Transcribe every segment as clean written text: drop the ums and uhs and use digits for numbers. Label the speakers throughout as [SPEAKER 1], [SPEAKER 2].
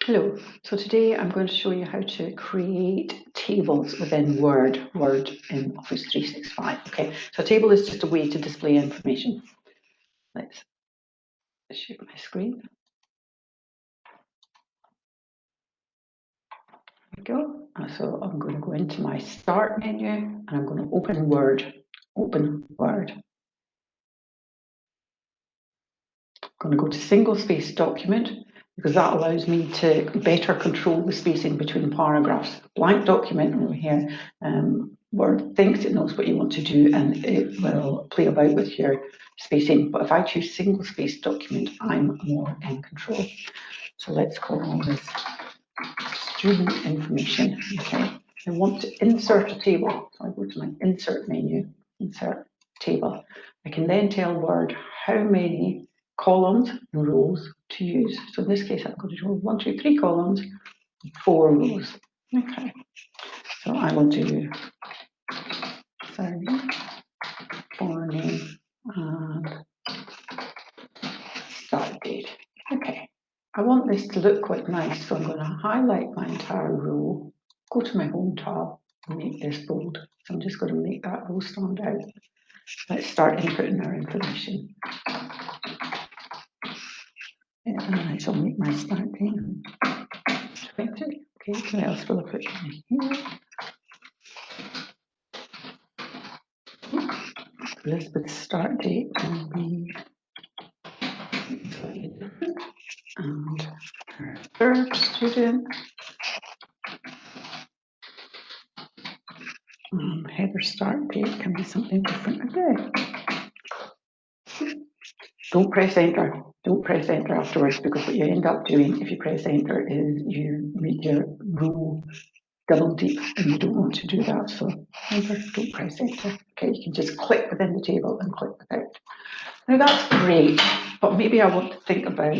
[SPEAKER 1] Hello, so today I'm going to show you how to create tables within Word in Office 365. Okay, so a table is just a way to display information. Let's share my screen. There we go. So I'm going to go into my Start menu and I'm going to open Word. Open Word. I'm going to go to single space document because that allows me to better control the spacing between paragraphs. Blank document over here, Word thinks it knows what you want to do and it will play about with your spacing. But if I choose single space document, I'm more in control. So let's call all this student information. Okay, I want to insert a table. So I go to my insert menu, insert table. I can then tell Word how many columns and rows to use. So in this case, I'm going to do 1, 2, 3 columns, 4 rows. Okay, so I will do surname, forename, and start date. Okay, I want this to look quite nice, so I'm going to highlight my entire row, go to my home tab, and make this bold. So I'm just going to make that row stand out. Let's start inputting our information. And I shall make my start date 20. Okay, what else will I put in here? Elizabeth's start date will be and her third student. Heather's start date can be something different again. Don't press enter. Don't press enter afterwards, because what you end up doing if you press enter is you make your row double deep and you don't want to do that. So never, don't press enter. Okay, you can just click within the table and click without. Now that's great, but maybe I want to think about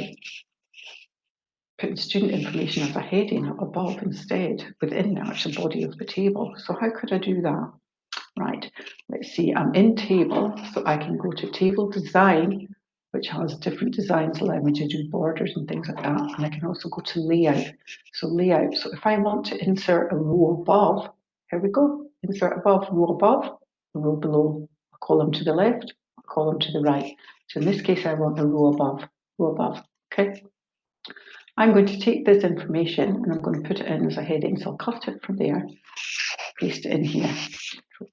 [SPEAKER 1] putting student information as a heading up above instead within the actual body of the table. So how could I do that? Right, let's see, I'm in table, so I can go to table design, which has different designs, allow me to do borders and things like that. And I can also go to layout. So layout, so if I want to insert a row above, here we go, insert above, a row below, a column to the left, a column to the right. So in this case, I want a row above, okay? I'm going to take this information and I'm going to put it in as a heading. So I'll cut it from there, paste it in here.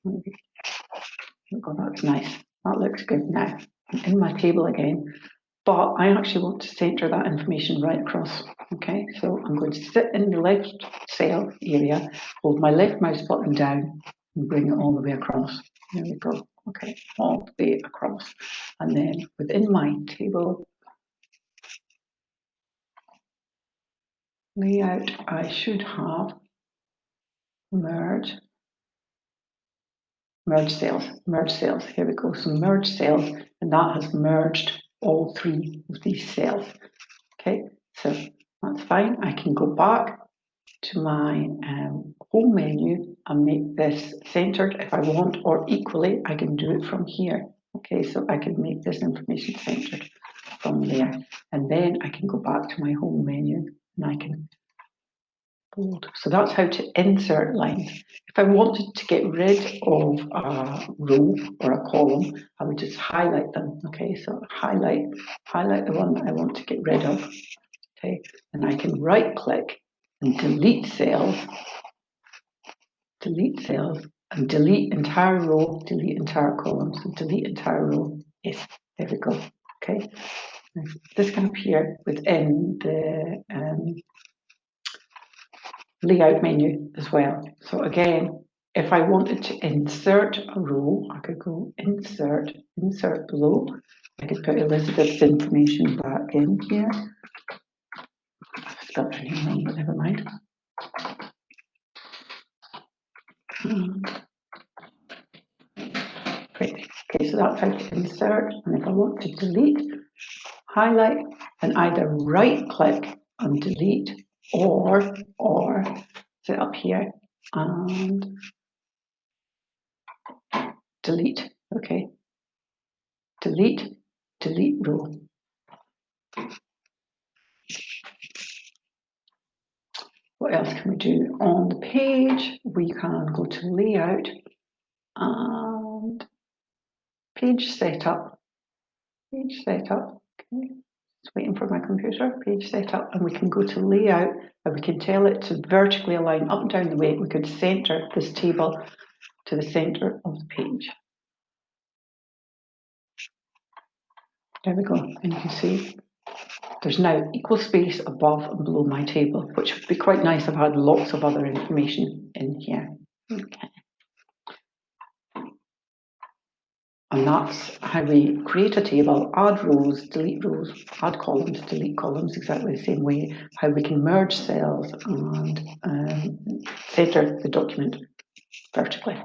[SPEAKER 1] Oh, that's nice. That looks good now. I'm in my table again, but I actually want to center that information right across. Okay, so I'm going to sit in the left cell area, hold my left mouse button down and bring it all the way across. There we go. Okay, all the way across. And then within my table layout, I should have merge cells. Here we go. So merge cells, and that has merged all 3 of these cells. Okay, so that's fine. I can go back to my home menu and make this centered if I want, or equally, I can do it from here. Okay, so I can make this information centered from there. And then I can go back to my home menu and I can bold. So that's how to insert lines. If I wanted to get rid of a row or a column, I would just highlight them. Okay, so highlight the one that I want to get rid of. Okay, and I can right click and delete cells, and delete entire row, delete entire column. So delete entire row. Yes, there we go. Okay, this can appear within the layout menu as well. So again, if I wanted to insert a row, I could go insert below. I could put Elizabeth's information back in here. I've spelled her name wrong, but never mind. Great. Okay, so that's how to insert. And if I want to delete, highlight and either right click and delete, or sit up here and delete. Okay, delete row. what else can we do? On the page, we can go to layout and page setup. Page setup. Okay. Just waiting for my computer. Page setup, and we can go to layout, and we can tell it to vertically align up and down the way. We could center this table to the center of the page. There we go, and you can see there's now equal space above and below my table, which would be quite nice. I've had lots of other information in here. Okay. And that's how we create a table, add rows, add columns, delete columns, exactly the same way, how we can merge cells and center the document vertically.